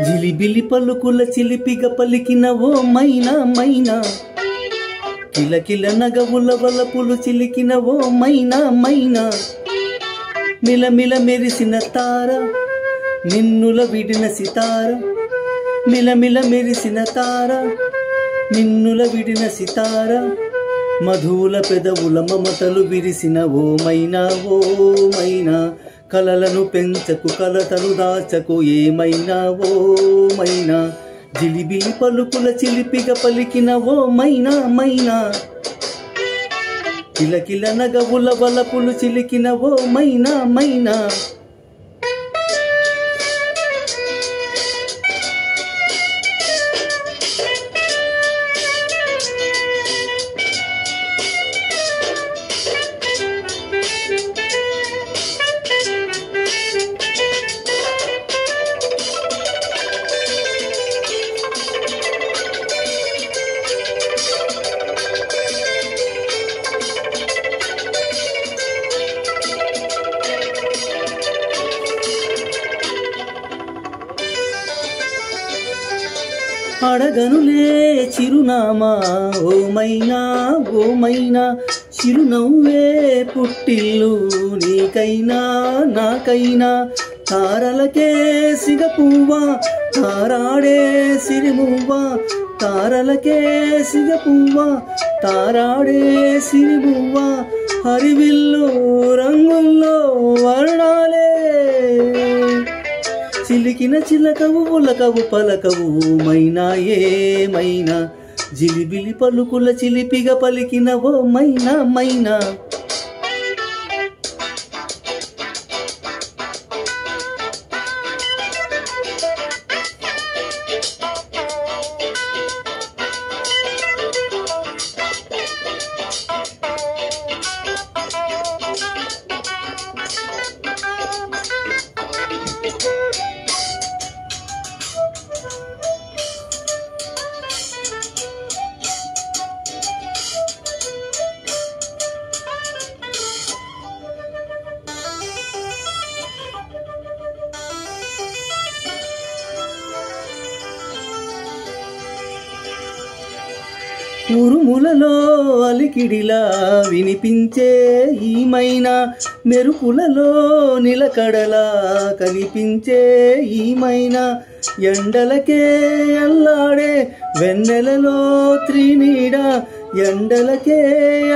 జిలిబిలి పలుకుల చిలిపిగ పలికిన ఓ మైనా మైనా, కిలకిల నగవుల వలపులు చిలికిన ఓ మైనా మైనా, మిలమిల మెరిసిన తార నిన్నుల విడిన సితార, మిలమిల మెరిసిన తార నిన్నుల విడిన సితార, మధుల పెదవుల మమతలు విరిసిన ఓ మైనా ఓ మైనా, కలలను పెంచకు కలతను దాచకు ఏమైనా ఓ మైనా, జిలిబిలి పలుకుల చిలిపిగ పలికిన ఓ మైనా మైనా, కిలకిల నగవుల వలపులు చిలికిన ఓ మైనా మైనా. అడగనులే చిరునామా ఓ మైనా ఓ మైనా, చిరునవ్వే పుట్టిల్లు నీకైనా నాకైనా, తారలకే సిగపువ్వా తారాడే సిరిమువ్వా, తారలకే సిగపువ్వా తారాడే సిరిమువ్వా, హరివిల్లు రంగుల్లో వర్ణాలే, చిలికిన చిలకవు ఉలకవు పలకవు మైనా ఏమైనా, జిలిబిలి పలుకుల చిలిపిగ పలికిన ఓ మైనా మైనా. ఉరుములలో అలికిడిలా వినిపించే ఈ మైనా, మెరుపులలో నిలకడలా కనిపించే ఈ మైనా, ఎండలకే అల్లాడే వెన్నెలలో త్రినీడ, ఎండలకే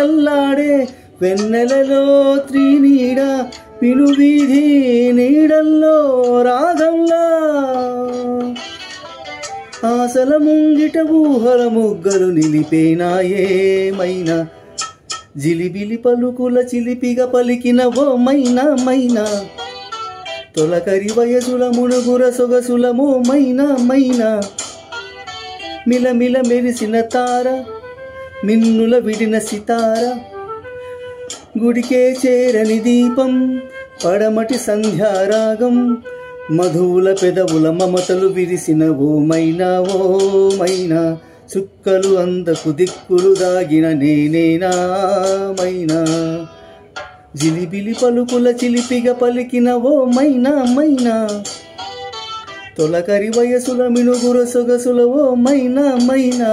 అల్లాడే వెన్నెలలో త్రినీడ, పిలువీధి నీడల్లో రాగంలా, ఆశల ముంగిట ఊహల ముగ్గలు నిలిపేనా ఏమైనా, జిలిబిలి పలుకుల చిలిపిగ పలికిన ఓ మైనా మైనా, తొలకరి వయసుల మునుగుర సొగసులమో మైనా మైనా, మిలమిల మెరిసిన తార మిన్నుల విడిన సితార, గుడికే చేరని దీపం పడమటి సంధ్యారాగం, మధువుల పెదవుల మమతలు విరిసిన ఓ మైనా ఓ మైనా, చుక్కలు అందకు దిక్కులు దాగిన నేనేనా మైనా, జిలిబిలి పలుకుల చిలిపిగ పలికిన ఓ మైనా మైనా, తొలకరి వయసుల మినుగుర సొగసుల ఓ మైనా మైనా.